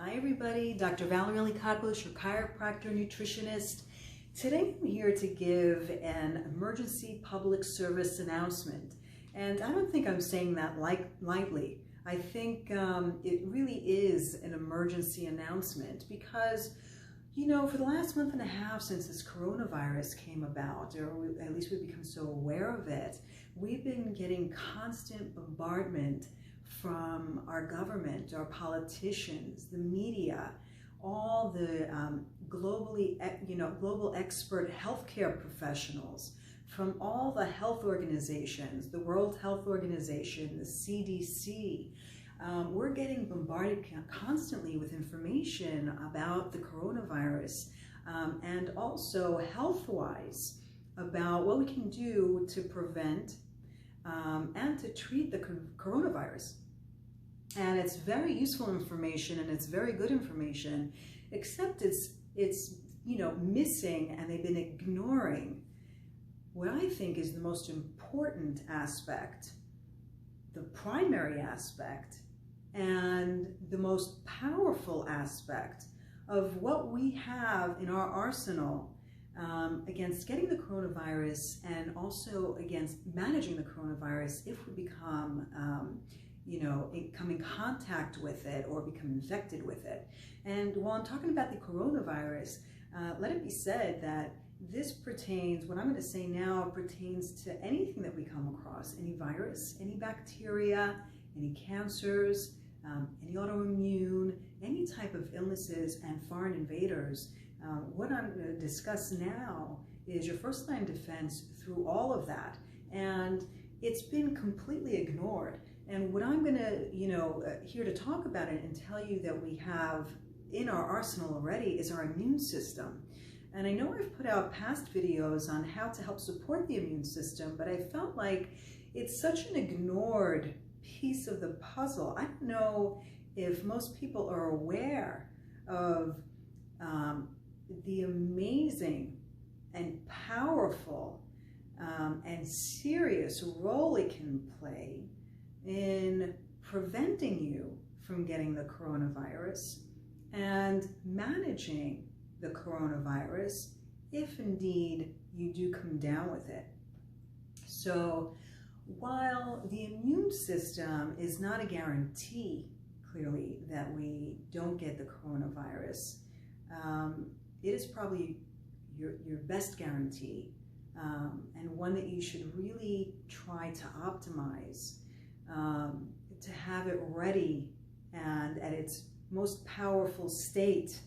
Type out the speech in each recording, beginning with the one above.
Hi everybody, Dr. Valerie Alikakos, your chiropractor, nutritionist. Today I'm here to give an emergency public service announcement. And I don't think I'm saying that lightly. I think it really is an emergency announcement because, you know, for the last month and a half since this coronavirus came about, or at least we've become so aware of it, we've been getting constant bombardment from our government, our politicians, the media, all the global expert healthcare professionals from all the health organizations, the World Health Organization, the CDC. We're getting bombarded constantly with information about the coronavirus and also health-wise about what we can do to prevent and to treat the coronavirus. And it's very useful information and it's very good information, except it's missing, and they've been ignoring what I think is the most important aspect, the primary aspect, and the most powerful aspect of what we have in our arsenal against getting the coronavirus and also against managing the coronavirus if we become come in contact with it or become infected with it. And while I'm talking about the coronavirus, let it be said that this pertains, what I'm going to say now pertains to anything that we come across, any virus, any bacteria, any cancers, any autoimmune, any type of illnesses and foreign invaders. What I'm going to discuss now is your first line defense through all of that. And it's been completely ignored. And what I'm going to, here to talk about it and tell you that we have in our arsenal already is our immune system. And I know I've put out past videos on how to help support the immune system, but I felt like it's such an ignored piece of the puzzle. I don't know if most people are aware of the amazing and powerful and serious role it can play in preventing you from getting the coronavirus and managing the coronavirus if indeed you do come down with it. So while the immune system is not a guarantee, clearly, that we don't get the coronavirus, it is probably your best guarantee and one that you should really try to optimize to have it ready and at its most powerful state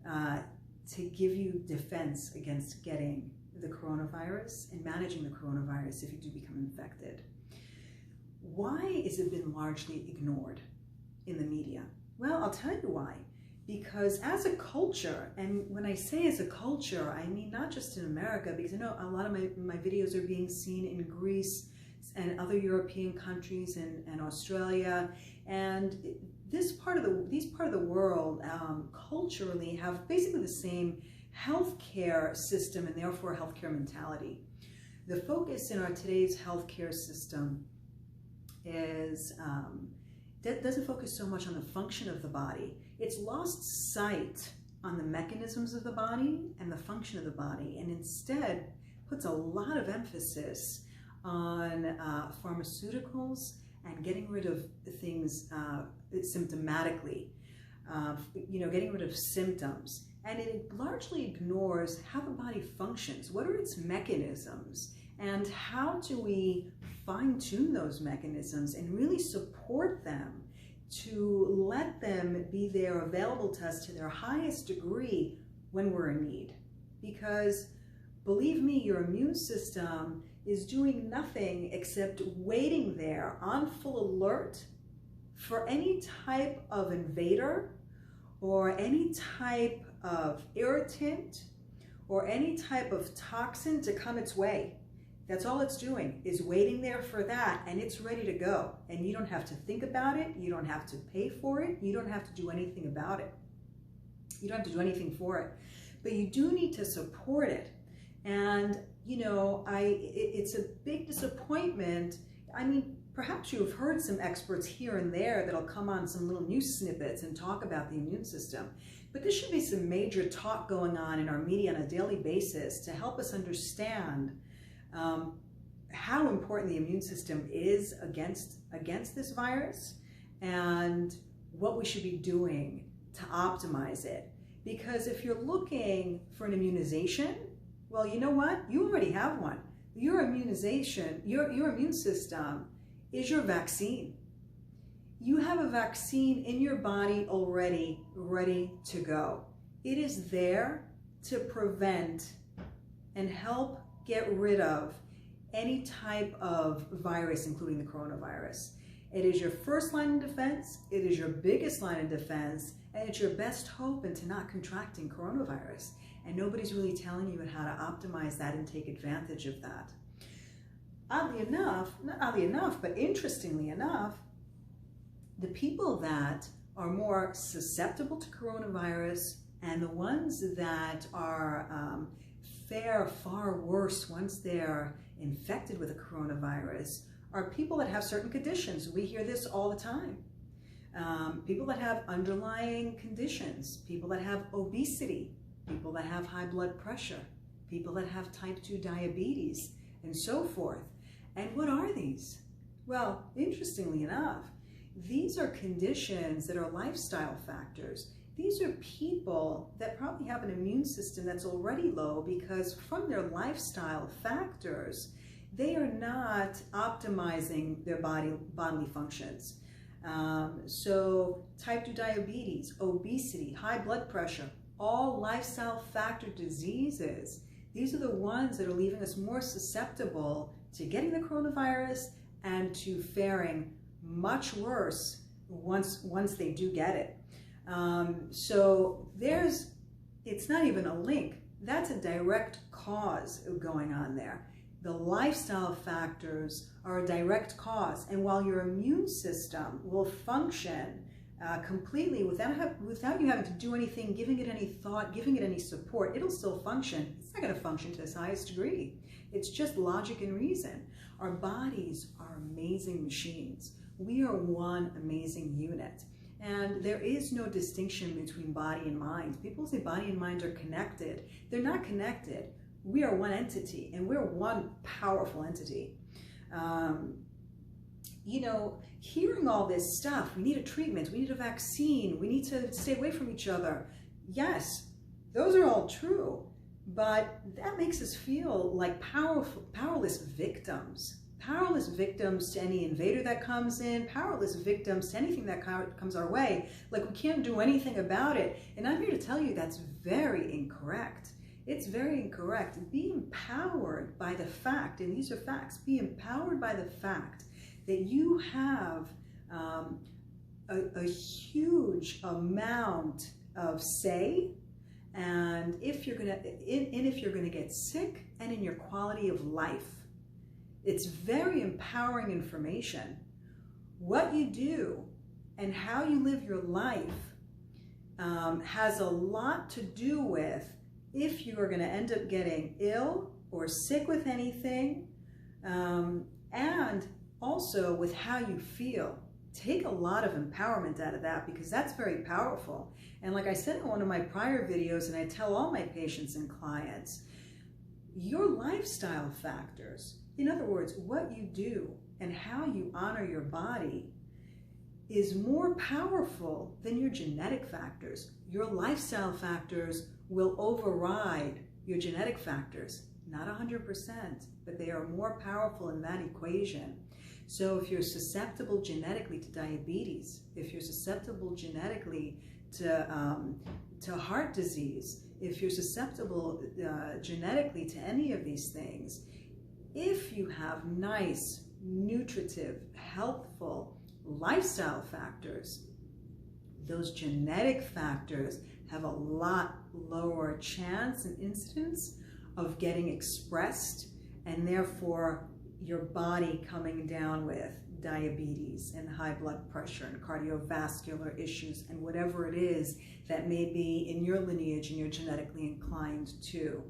to give you defense against getting the coronavirus and managing the coronavirus if you do become infected. Why has it been largely ignored in the media? Well, I'll tell you why. Because as a culture, and when I say as a culture, I mean not just in America, because I know a lot of my videos are being seen in Greece and other European countries and Australia, and these part of the world culturally have basically the same healthcare system and therefore healthcare mentality. The focus in our today's healthcare system is doesn't focus so much on the function of the body. It's lost sight on the mechanisms of the body and the function of the body, and instead puts a lot of emphasis on pharmaceuticals and getting rid of things symptomatically, getting rid of symptoms. And it largely ignores how the body functions. What are its mechanisms? And how do we fine-tune those mechanisms and really support them to let them be there available to us to their highest degree when we're in need? Because believe me, your immune system is doing nothing except waiting there on full alert for any type of invader or any type of irritant or any type of toxin to come its way. That's all it's doing, is waiting there for that, and it's ready to go. And you don't have to think about it, you don't have to pay for it, you don't have to do anything about it. You don't have to do anything for it. But you do need to support it. And, it's a big disappointment. I mean, perhaps you've heard some experts here and there that'll come on some little news snippets and talk about the immune system. But there should be some major talk going on in our media on a daily basis to help us understand how important the immune system is against this virus and what we should be doing to optimize it. Because if you're looking for an immunization, well, you know what? You already have one. Your immunization, your immune system is your vaccine. You have a vaccine in your body already ready to go. It is there to prevent and help get rid of any type of virus, including the coronavirus. It is your first line of defense, it is your biggest line of defense, and it's your best hope into not contracting coronavirus. And nobody's really telling you how to optimize that and take advantage of that. Oddly enough, not oddly enough, but interestingly enough, the people that are more susceptible to coronavirus and the ones that are fare far worse once they're infected with a coronavirus are people that have certain conditions. We hear this all the time. People that have underlying conditions, people that have obesity, people that have high blood pressure, people that have type 2 diabetes, and so forth. And what are these? Well, interestingly enough, these are conditions that are lifestyle factors. These are people that probably have an immune system that's already low because from their lifestyle factors, they are not optimizing their bodily functions. So type 2 diabetes, obesity, high blood pressure, all lifestyle factor diseases. These are the ones that are leaving us more susceptible to getting the coronavirus and to faring much worse once they do get it. So it's not even a link. That's a direct cause going on there. The lifestyle factors are a direct cause. And while your immune system will function completely without you having to do anything, giving it any thought, giving it any support, it'll still function. It's not going to function to its highest degree. It's just logic and reason. Our bodies are amazing machines. We are one amazing unit. And there is no distinction between body and mind. People say body and mind are connected. They're not connected. We are one entity, and we're one powerful entity. You know, hearing all this stuff, we need a treatment, we need a vaccine, we need to stay away from each other. Yes, those are all true, but that makes us feel like powerless victims. Powerless victims to any invader that comes in, powerless victims to anything that comes our way. Like we can't do anything about it. And I'm here to tell you that's very incorrect. It's very incorrect. Be empowered by the fact, and these are facts, be empowered by the fact that you have a huge amount of say, and if you're gonna get sick, and in your quality of life. It's very empowering information. What you do and how you live your life has a lot to do with if you are going to end up getting ill or sick with anything, and also with how you feel. Take a lot of empowerment out of that because that's very powerful. And like I said in one of my prior videos, and I tell all my patients and clients, your lifestyle factors, in other words, what you do and how you honor your body, is more powerful than your genetic factors. Your lifestyle factors will override your genetic factors. Not 100%, but they are more powerful in that equation. So if you're susceptible genetically to diabetes, if you're susceptible genetically to heart disease, if you're susceptible genetically to any of these things, if you have nice, nutritive, healthful lifestyle factors, those genetic factors have a lot lower chance and incidence of getting expressed, and therefore your body coming down with diabetes and high blood pressure and cardiovascular issues and whatever it is that may be in your lineage and you're genetically inclined to.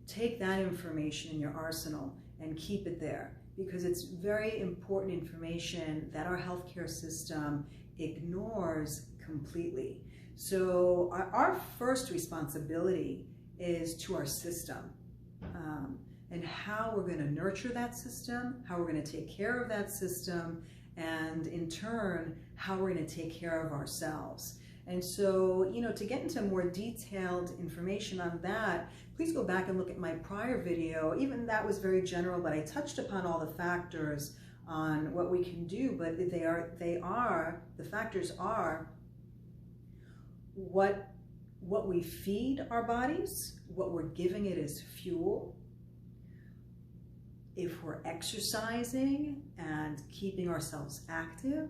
Take that information in your arsenal and keep it there. because it's very important information that our healthcare system ignores completely. So our first responsibility is to our system, and how we're going to nurture that system, how we're going to take care of that system, and in turn, how we're going to take care of ourselves. And so, to get into more detailed information on that, please go back and look at my prior video. Even that was very general, but I touched upon all the factors on what we can do, but the factors are what we feed our bodies, what we're giving it as fuel, if we're exercising and keeping ourselves active,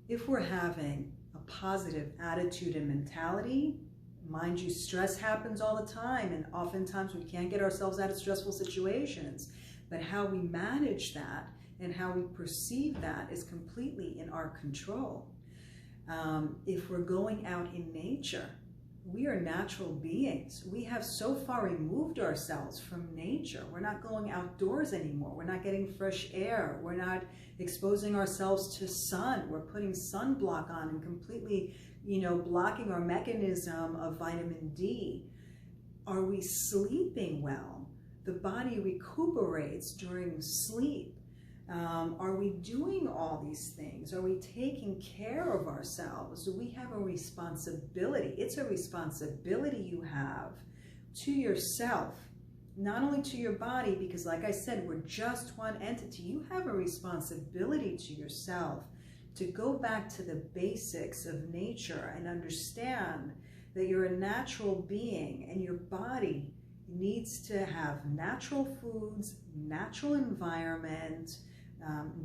if we're having a positive attitude and mentality. Mind you, stress happens all the time, and oftentimes we can't get ourselves out of stressful situations, but how we manage that and how we perceive that is completely in our control. If we're going out in nature, we are natural beings. We have so far removed ourselves from nature. We're not going outdoors anymore. We're not getting fresh air. We're not exposing ourselves to sun. We're putting sunblock on and completely, blocking our mechanism of vitamin D. Are we sleeping well? The body recuperates during sleep. Are we doing all these things? Are we taking care of ourselves? Do we have a responsibility? It's a responsibility you have to yourself, not only to your body, because like I said, we're just one entity. You have a responsibility to yourself to go back to the basics of nature and understand that you're a natural being and your body needs to have natural foods, natural environment,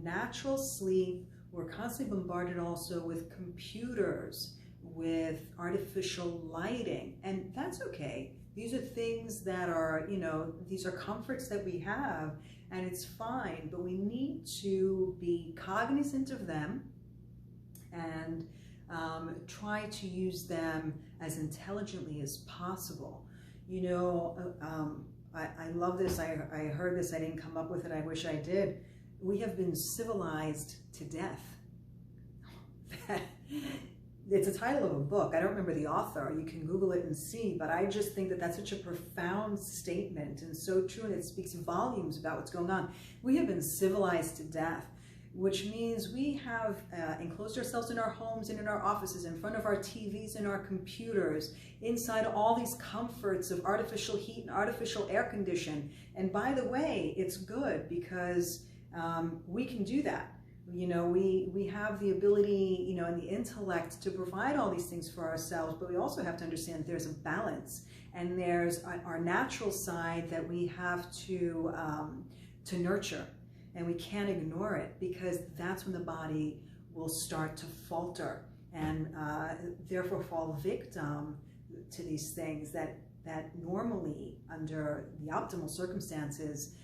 natural sleep. We're constantly bombarded also with computers, with artificial lighting, and that's okay. These are things that are, these are comforts that we have, and it's fine, but we need to be cognizant of them and try to use them as intelligently as possible. I love this. I heard this. I didn't come up with it. I wish I did. We have been civilized to death. It's a title of a book. I don't remember the author. You can Google it and see, but I just think that that's such a profound statement and so true, and it speaks volumes about what's going on. We have been civilized to death, which means we have enclosed ourselves in our homes and in our offices, in front of our TVs and our computers, inside all these comforts of artificial heat and artificial air condition. And by the way, it's good because we can do that. We have the ability, and the intellect to provide all these things for ourselves, but we also have to understand there's a balance, and there's our natural side that we have to nurture. And we can't ignore it, because that's when the body will start to falter and therefore fall victim to these things that normally, under the optimal circumstances,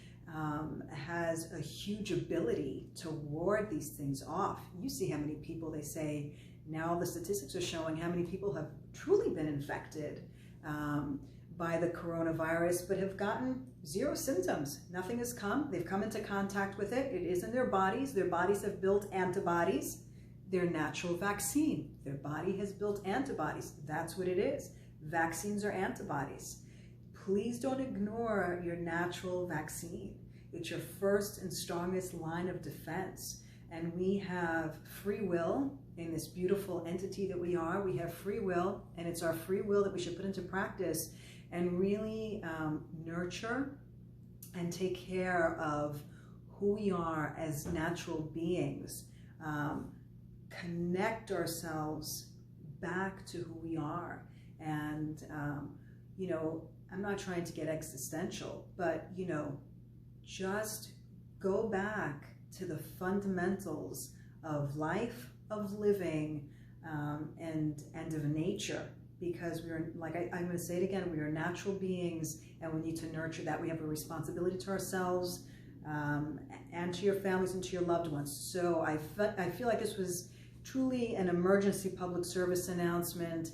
has a huge ability to ward these things off. You see how many people, they say, now the statistics are showing how many people have truly been infected by the coronavirus, but have gotten zero symptoms. Nothing has come. They've come into contact with it. It is in their bodies. Their bodies have built antibodies. Their natural vaccine. Their body has built antibodies. That's what it is. Vaccines are antibodies. Please don't ignore your natural vaccine. It's your first and strongest line of defense. And we have free will in this beautiful entity that we are. We have free will, and it's our free will that we should put into practice and really nurture and take care of who we are as natural beings. Connect ourselves back to who we are. And, I'm not trying to get existential, but, just go back to the fundamentals of life, of living, and of nature. Because we're, I'm going to say it again, we are natural beings, and we need to nurture that. We have a responsibility to ourselves and to your families and to your loved ones. So I feel like this was truly an emergency public service announcement,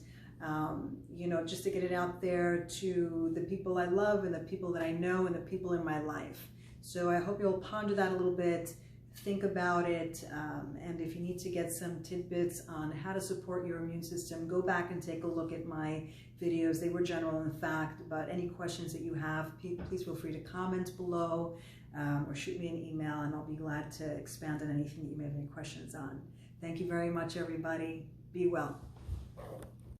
just to get it out there to the people I love and the people that I know and the people in my life. So I hope you'll ponder that a little bit, think about it, and if you need to get some tidbits on how to support your immune system, go back and take a look at my videos. They were general in fact, but any questions that you have, please feel free to comment below or shoot me an email, and I'll be glad to expand on anything that you may have any questions on. Thank you very much, everybody. Be well.